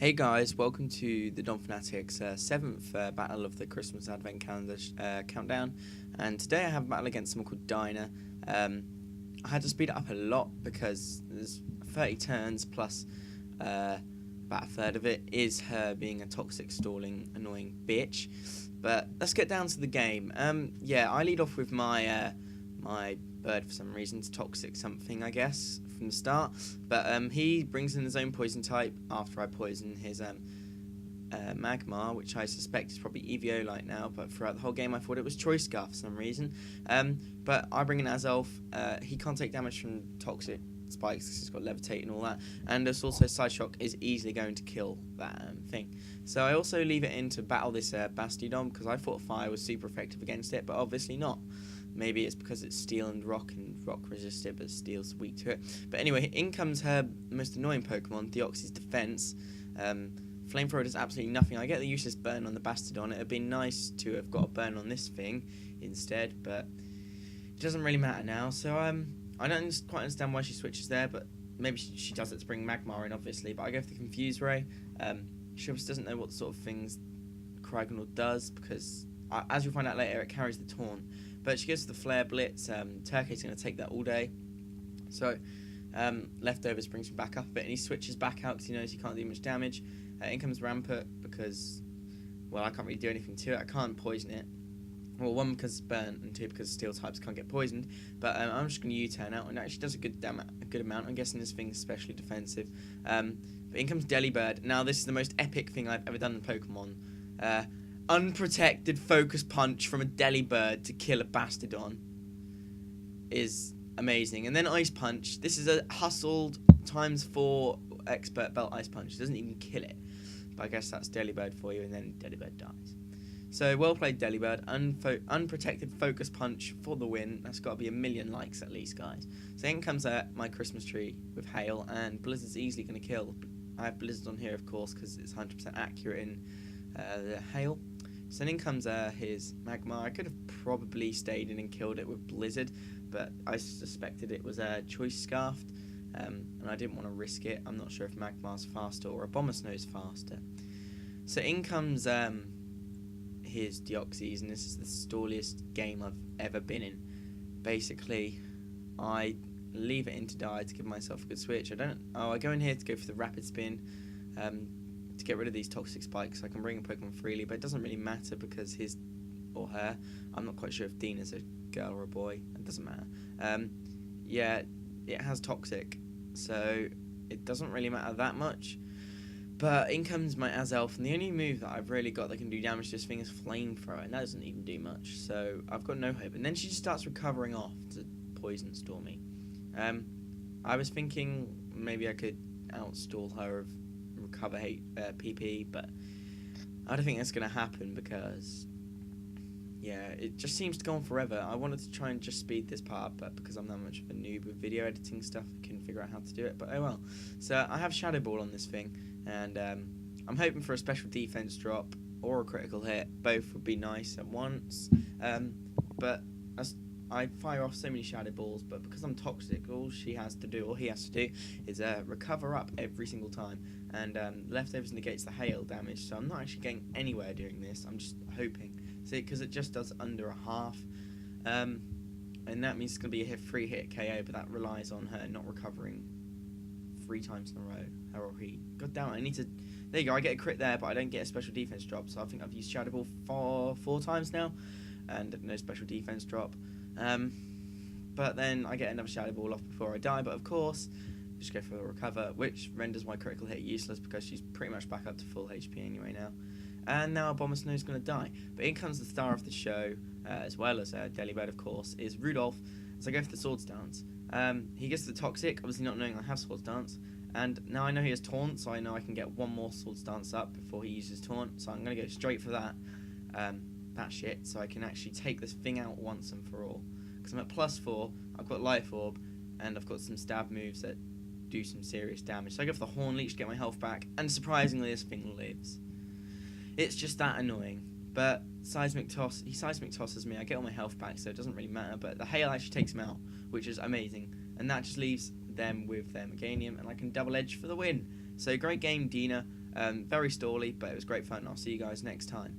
Hey guys, welcome to the Don Fanatics 7th battle of the Christmas Advent Calendar countdown, and today I have a battle against someone called Dyna. I had to speed it up a lot because there's 30 turns plus about a third of it is her being a toxic, stalling, annoying bitch. But let's get down to the game. Yeah, I lead off with my my bird for some reason. It's toxic something, I guess, from the start. But he brings in his own poison type after I poison his Magmar, which I suspect is probably Eviolite now, but throughout the whole game I thought it was Choice Scarf for some reason. But I bring in Azelf. He can't take damage from toxic spikes because he's got levitate and all that, and there's also Side Shock is easily going to kill that thing. So I also leave it in to battle this Bastidon because I thought fire was super effective against it, but obviously not. Maybe it's because it's steel and rock resisted, but steel's weak to it. But anyway, in comes her most annoying Pokemon, Deoxys Defense. Flamethrower does absolutely nothing. I get the useless burn on the Bastidon. It would be nice to have got a burn on this thing instead, but it doesn't really matter now. So I don't quite understand why she switches there, but maybe she does it to bring Magmar in, obviously. But I go for the Confuse Ray. She obviously doesn't know what sort of things Cryogonal does, because as you'll find out later, it carries the Taunt. But she goes to the Flare Blitz. Turkey's going to take that all day. So Leftovers brings him back up a bit, and he switches back out because he knows he can't do much damage. In comes Rampart because, well, I can't really do anything to it. I can't poison it. Well, one because it's burnt, and two because steel types can't get poisoned. But I'm just going to U-turn out, and it actually does a good amount. I'm guessing this thing's especially defensive. But in comes Delibird. Now, this is the most epic thing I've ever done in Pokemon. Unprotected focus punch from a Delibird to kill a Bastidon is amazing. And then Ice Punch. This is a hustled ×4 expert belt Ice Punch. It doesn't even kill it. But I guess that's Delibird for you, and then Delibird dies. So well played, Delibird. Unprotected focus punch for the win. That's got to be 1 million likes at least, guys. So in comes my Christmas tree with Hail, and Blizzard's easily going to kill. I have Blizzard on here, of course, because it's 100% accurate in the Hail. So in comes his Magmar. I could have probably stayed in and killed it with Blizzard, but I suspected it was Choice Scarfed, and I didn't want to risk it. I'm not sure if Magmar's faster or Abomasnow's faster. So in comes his Deoxys, and this is the stalliest game I've ever been in. Basically, I leave it in to die to give myself a good switch. I go in here to go for the Rapid Spin, to get rid of these toxic spikes. I can bring a Pokemon freely, but it doesn't really matter because his or her, I'm not quite sure if Dyna's a girl or a boy, it doesn't matter. Yeah, it has toxic, so it doesn't really matter that much. But in comes my Azelf, and the only move that I've really got that can do damage to this thing is Flamethrower, and that doesn't even do much, so I've got no hope. And then she just starts recovering off to Poison Stormy. I was thinking maybe I could outstall her of recover PP, but I don't think that's going to happen because, yeah, it just seems to go on forever. I wanted to try and just speed this part up, but because I'm that much of a noob with video editing stuff, I couldn't figure out how to do it, but oh well. So I have Shadow Ball on this thing, and I'm hoping for a special defense drop or a critical hit. Both would be nice at once, but I fire off so many Shadow Balls, but because I'm toxic, all he has to do is recover up every single time, and Leftovers negates the hail damage, so I'm not actually getting anywhere doing this. I'm just hoping, see, because it just does under a half, and that means it's going to be a free hit KO, but that relies on her not recovering 3 times in a row, her or he. God damn it, I need to, there you go, I get a crit there, but I don't get a special defense drop, so I think I've used Shadow Ball 4 times now, and no special defense drop. But then I get another Shadow Ball off before I die, but of course just go for a recover, which renders my critical hit useless because she's pretty much back up to full HP anyway now. And now Abomasnow's going to die. But in comes the star of the show, as well as Delibird, of course, is Rudolph. So I go for the Swords Dance. He gets the Toxic, obviously not knowing I have Swords Dance, and now I know he has Taunt, so I know I can get one more Swords Dance up before he uses Taunt, so I'm going to go straight for that. That shit, so I can actually take this thing out once and for all. Because I'm at +4, I've got Life Orb, and I've got some stab moves that do some serious damage. So I go for the Horn Leech to get my health back, and surprisingly this thing lives. It's just that annoying. But he Seismic tosses me, I get all my health back, so it doesn't really matter, but the Hail actually takes him out, which is amazing. And that just leaves them with their Meganium, and I can double edge for the win. So great game, Dina. Very stally, but it was great fun. I'll see you guys next time.